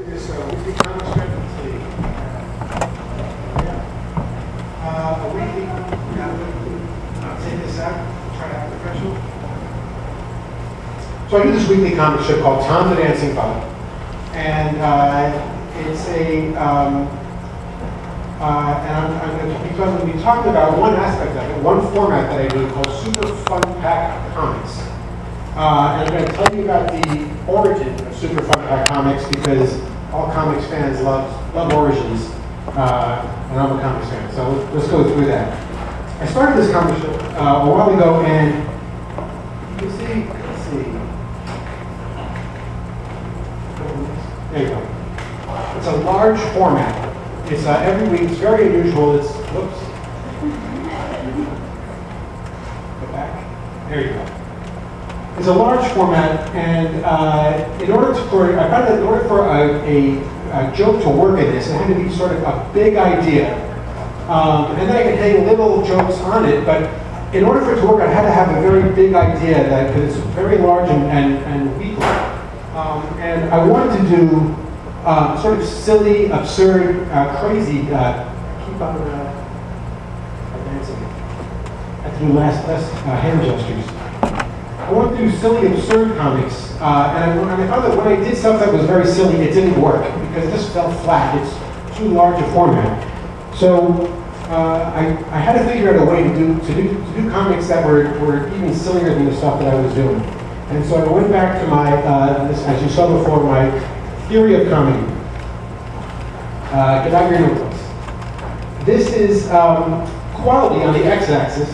This weekly comic strip. Let's see. A weekly. I'll take this out. Try to have professional. So I do this weekly comic strip called Tom the Dancing Bug, and it's a. And I'm going to be talking about one aspect of it, one format that I do called Super Fun-Pak Comix. And I'm going to tell you about the origin of Super Fun-Pak Comix because all comics fans love origins, and I'm a comics fan, so let's go through that. I started this comic strip a while ago, and you can see, let's see. There you go. It's a large format. It's every week. It's very unusual. It's whoops. Go back. There you go. It's a large format, and I found that in order for a joke to work in this, it had to be sort of a big idea, and then I could hang little jokes on it. But in order for it to work, I had to have a very big idea that because it's very large and weekly, and I wanted to do. Sort of silly, absurd, crazy. Keep on advancing. I have to do less hand gestures. I want to do silly, absurd comics, and I found that when I did stuff that was very silly, it didn't work because it just fell flat. It's too large a format. So I had to figure out a way to do comics that were even sillier than the stuff that I was doing. And so I went back to my, as you saw before, my theory of comedy. Get out your notebooks. This is quality on the x-axis.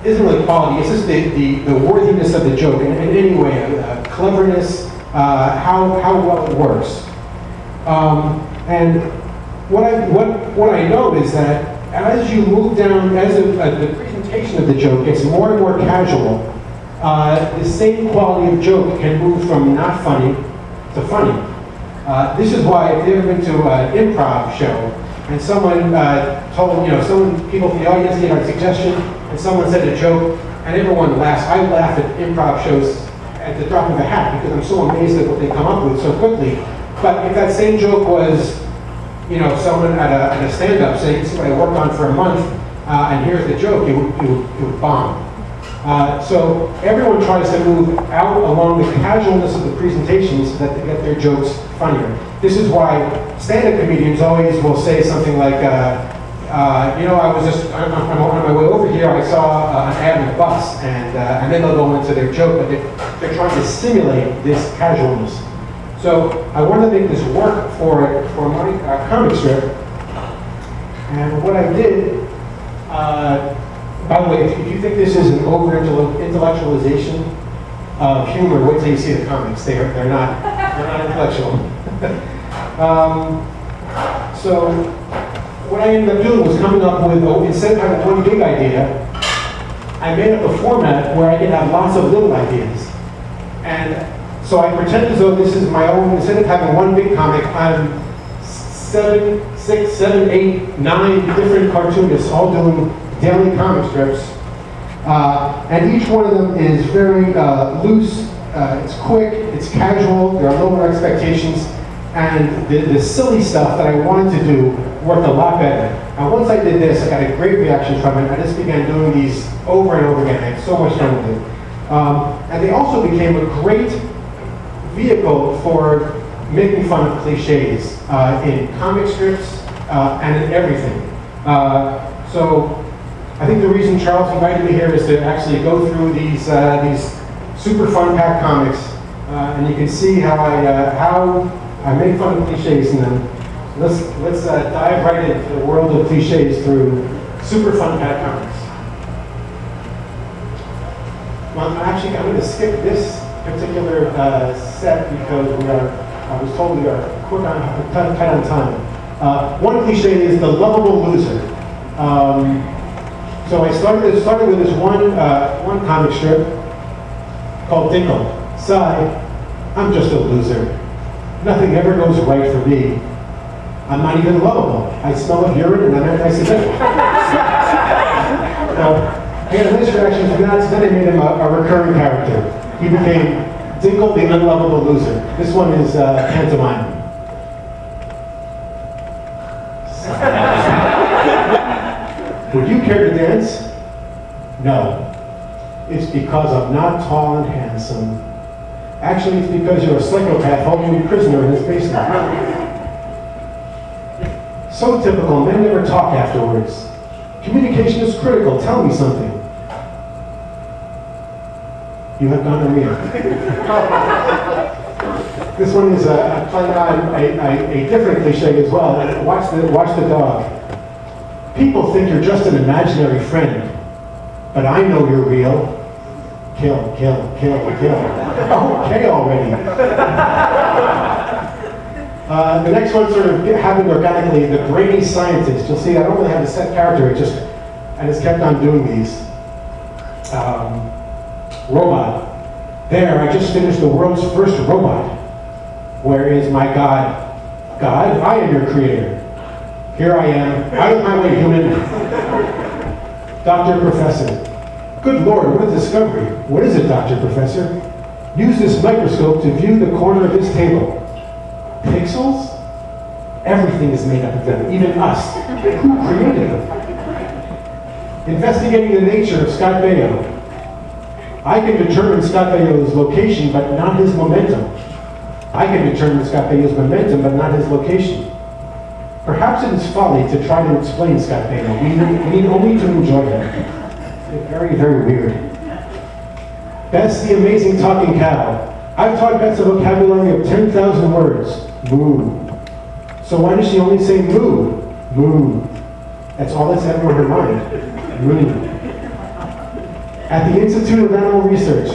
Isn't really quality, it's just the worthiness of the joke in any way, cleverness, how well it works. And what I know is that as you move down, as the presentation of the joke gets more and more casual, the same quality of joke can move from not funny to funny. This is why if you've ever been to an improv show and someone people from the audience gave a suggestion and someone said a joke and everyone laughs. I laugh at improv shows at the drop of a hat because I'm so amazed at what they come up with so quickly. But if that same joke was, someone at a stand-up saying, "This is what I worked on for a month, and here's the joke," it would bomb. So everyone tries to move out along the casualness of the presentations so that they get their jokes funnier. This is why stand-up comedians always will say something like, I was just on my way over here, I saw an ad in a bus, and then they'll go into their joke, but they're trying to simulate this casualness. So I wanted to make this work for my comic strip, and what I did. By the way, if you think this is an over-intellectualization of humor, wait till you see the comics. They're not intellectual. So what I ended up doing was coming up with, instead of having one big idea, I made up a format where I could have lots of little ideas. And so I pretend as though this is my own, instead of having one big comic, I'm 7, 6, 7, 8, 9 different cartoonists all doing daily comic strips, and each one of them is very loose, it's quick, it's casual, there are lower expectations, and the silly stuff that I wanted to do worked a lot better. And once I did this, I got a great reaction from it. I just began doing these over and over again. I had so much fun with it. And they also became a great vehicle for making fun of cliches in comic strips and in everything. So I think the reason Charles invited me here is to actually go through these Super Fun-Pak Comix, and you can see how I make fun of cliches in them. Let's dive right into the world of cliches through Super Fun-Pak Comix. Well, I'm going to skip this particular set because I was told we are tight on time. One cliche is the lovable loser. So I started with this one comic strip called Dinkle. Sigh, I'm just a loser. Nothing ever goes right for me. I'm not even lovable. I smell of urine and I'm anti-Semitic. Now, I had a list of actions, then I made him a recurring character. He became Dinkle the unlovable loser. This one is pantomime. Would you care to dance? No. It's because I'm not tall and handsome. Actually, it's because you're a psychopath holding me prisoner in his basement. So typical, men never talk afterwards. Communication is critical, tell me something. You have gonorrhea. This one is playing on a different cliche as well. Watch the dog. People think you're just an imaginary friend, but I know you're real. Kill, kill, kill, kill. Okay already. The next one sort of happened organically, the brainy scientist. You'll see I don't really have a set character, I just kept on doing these. Robot. There, I just finished the world's first robot. Where is my God? God, I am your creator. Here I am, out of my way, human. Dr. Professor. Good Lord, what a discovery. What is it, Dr. Professor? Use this microscope to view the corner of this table. Pixels? Everything is made up of them, even us. Who created them? Investigating the nature of Scott Baio. I can determine Scott Baio's location, but not his momentum. I can determine Scott Baio's momentum, but not his location. Perhaps it is folly to try to explain Scott Baio. We need only to enjoy him. It's very, very weird. Bess the amazing talking cow. I've taught Bess a vocabulary of 10,000 words. Moo. So why does she only say moo? Moo. That's all that's ever in her mind. Moo. At the Institute of Animal Research.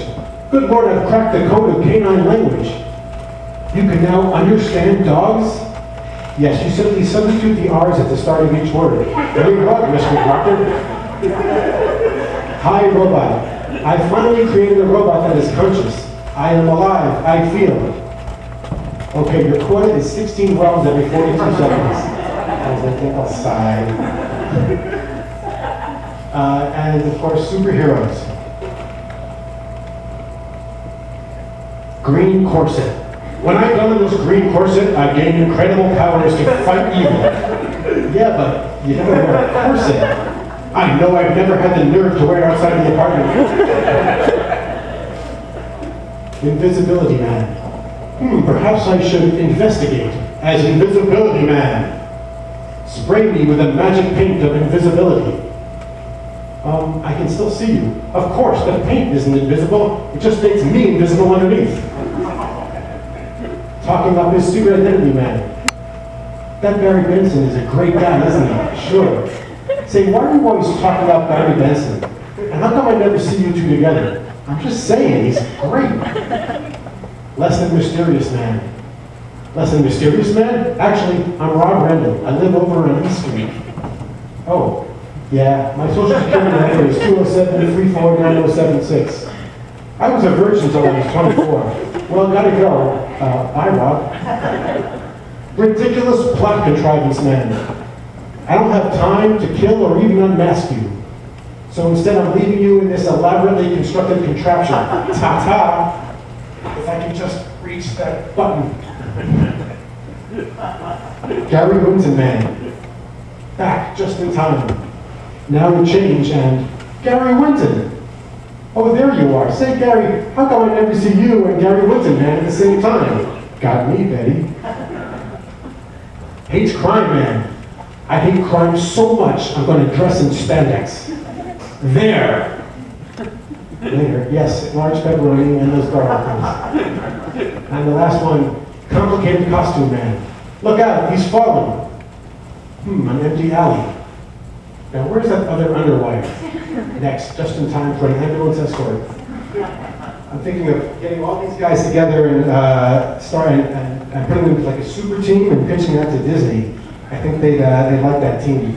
Good Lord, I've cracked the code of canine language. You can now understand dogs? Yes, you simply substitute the R's at the start of each word. Very good, Mr. Proctor. Hi, robot. I finally created a robot that is conscious. I am alive. I feel. Okay, your quota is 16 rubs every 42 seconds. I think I'll sigh. And of course, superheroes. Green corset. When I don this green corset, I gain incredible powers to fight evil. Yeah, but you never wear a corset. I know I've never had the nerve to wear it outside of the apartment. Invisibility Man. Perhaps I should investigate as Invisibility Man. Spray me with a magic paint of invisibility. I can still see you. Of course, the paint isn't invisible. It just makes me invisible underneath. Talking about this super identity man. That Barry Benson is a great guy, isn't he? Sure. Say, why are you always talking about Barry Benson? And how come I never see you two together? I'm just saying, he's great. Less than mysterious man. Less than mysterious man? Actually, I'm Rob Rendell. I live over on East Street. Oh, yeah, my social security number is 207-349-076. I was a virgin until I was 24. Well, gotta go. Bye, Rob. Ridiculous plot contrivance man. I don't have time to kill or even unmask you. So instead I'm leaving you in this elaborately constructed contraption. Ta-ta! If I can just reach that button. Gary Winton man. Back just in time. Now we change and Gary Winton. Oh, there you are. Say, Gary, how come I never see you and Gary Winton man at the same time? Got me, Betty. Hates crime man. I hate crime so much, I'm going to dress in spandex. There. Later, yes, large pepperoni and those garlic things. And the last one, complicated costume man. Look out, he's falling. An empty alley. Now where's that other underwire? Next, just in time for an ambulance escort. I'm thinking of getting all these guys together and starting and putting them like a super team and pitching that to Disney. I think they'd like that team.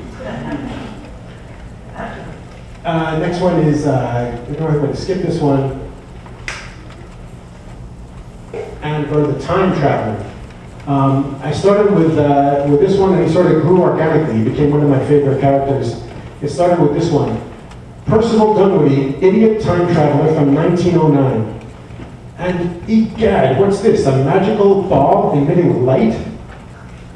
Next one is, I'm going to skip this one. And go to the time traveler. I started with this one, and he sort of grew organically. He became one of my favorite characters. It started with this one. Percival Dunwoody, idiot time traveler from 1909. And egad, what's this? A magical ball emitting light?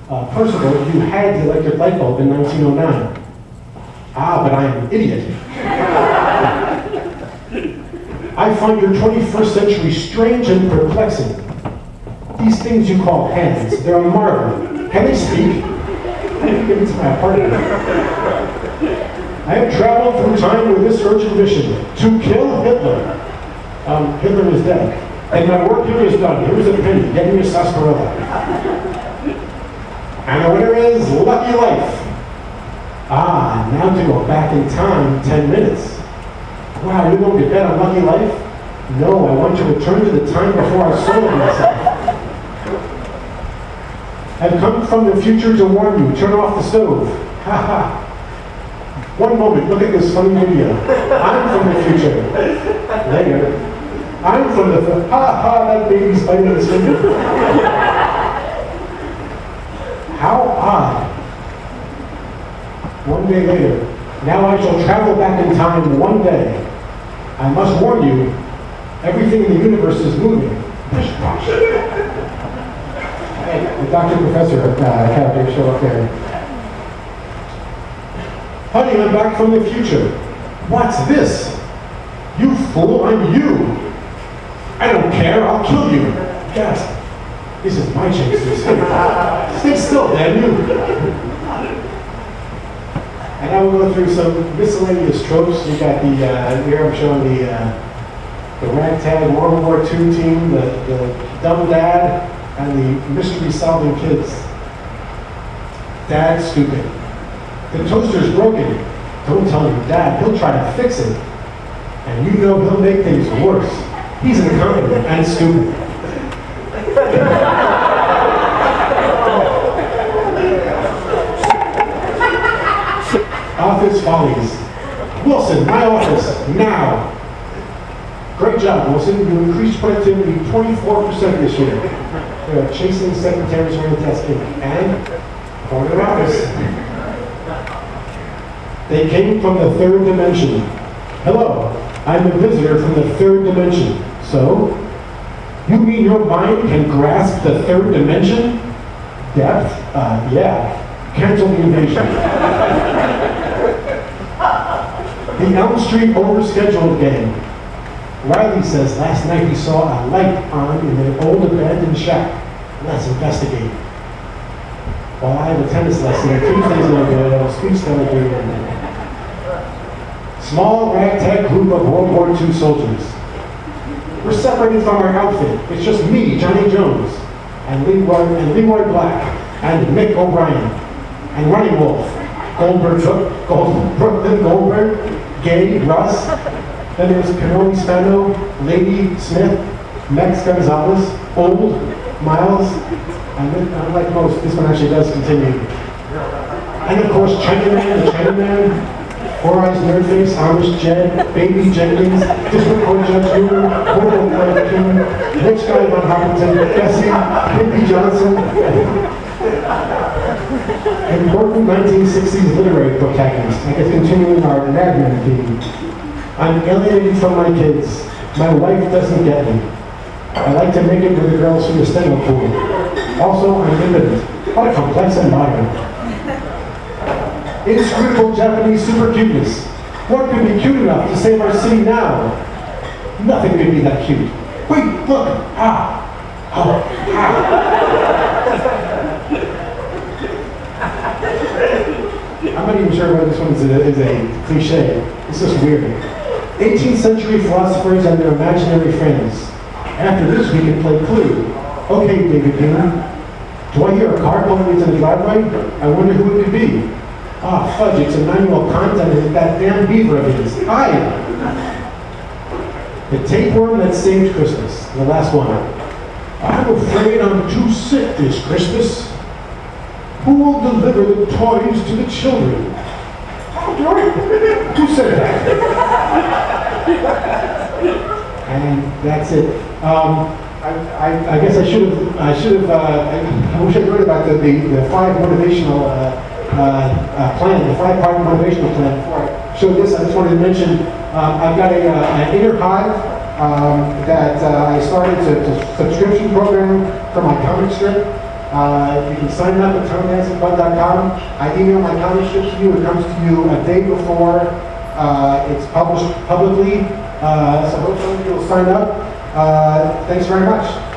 Percival, you had the electric light bulb in 1909. Ah, but I'm an idiot. I find your 21st century strange and perplexing. These things you call hands, they're a marvel. Can they speak? Give it to my apartment. I have traveled through time with this urgent mission, to kill Hitler. Hitler is dead. And my work here is done. Here's a penny. Get me a sarsaparilla. And the winner is Lucky Life. Ah, now to go back in time 10 minutes. Wow, you're going to bet on Lucky Life? No, I want to return to the time before I sold myself. I've come from the future to warn you. Turn off the stove. Ha ha. One moment, look at this funny video. I'm from the future. Later. I'm from the ha ha, that baby's biting his finger. How odd. One day later. Now I shall travel back in time one day. I must warn you, everything in the universe is moving. Pish posh. Hey, the doctor professor character show up there. Honey, I'm back from the future. What's this? You fool, I'm you. I don't care, I'll kill you. Yes, this is my chance to escape. Stay still, damn you. And I will go through some miscellaneous tropes. We got the, here I'm showing the ragtag World War II team, the dumb dad, and the mystery-solving kids. Dad's stupid. The toaster's broken. Don't tell your dad, he'll try to fix it. And you know he'll make things worse. He's incompetent and stupid. Office follies. Wilson, my office, now. Great job, Wilson. You increased productivity 24% this year. They're chasing secretaries around the desk and corner office. They came from the third dimension. Hello, I'm a visitor from the third dimension. So, you mean your mind can grasp the third dimension? Depth? Yeah. Cancel the invasion. The Elm Street overscheduled gang. Riley says last night he saw a light on in an old abandoned shack. Let's investigate. While I have a tennis lesson, Tuesday's no good, speech delegate. Small ragtag group of World War II soldiers. We're separated from our outfit. It's just me, Johnny Jones, and Leroy Black, and Mick O'Brien, and Running Wolf, Brooklyn Goldberg, Gay, Russ. Then there's Canoli Spano, Lady Smith, Max Gonzalez, Old, Miles, and unlike most, this one actually does continue. And of course, Chinaman, the Chinaman, Four Eyes Nerdface, Amish Jed, Baby Jenkins, District Court Judge Newman, Portal Clerk King, Rich Guy Von Hopkinton, Bessie, Hippie Johnson, important 1960s literary protagonist. I guess continuing our Madman theme. I'm alienated from my kids. My wife doesn't get me. I like to make it with the girls from the steno pool. Also, I'm impotent. How complex and modern. Inscrutable Japanese super cuteness. What could be cute enough to save our city now? Nothing could be that cute. Wait, look! Ah! Oh, I'm not even sure whether this one is a cliche. It's just weird. 18th century philosophers and their imaginary friends. After this, we can play Clue. Okay, David Hume. Do I hear a car pulling into the driveway? I wonder who it could be. Ah, fudge, it's Emmanuel Kant and that damn beaver of his. Hi! The tapeworm that saved Christmas. The last one. I'm afraid I'm too sick this Christmas. Who will deliver the toys to the children? Who said that? And that's it. I guess I wish I wrote about the five motivational plan, the five-part motivational plan before I showed this. I just wanted to mention I've got an inner hive that I started a subscription program for my comic strip. You can sign up at ToneDancingBud.com. I email my comic strip to you. It comes to you a day before it's published publicly. So hopefully you'll sign up. Thanks very much.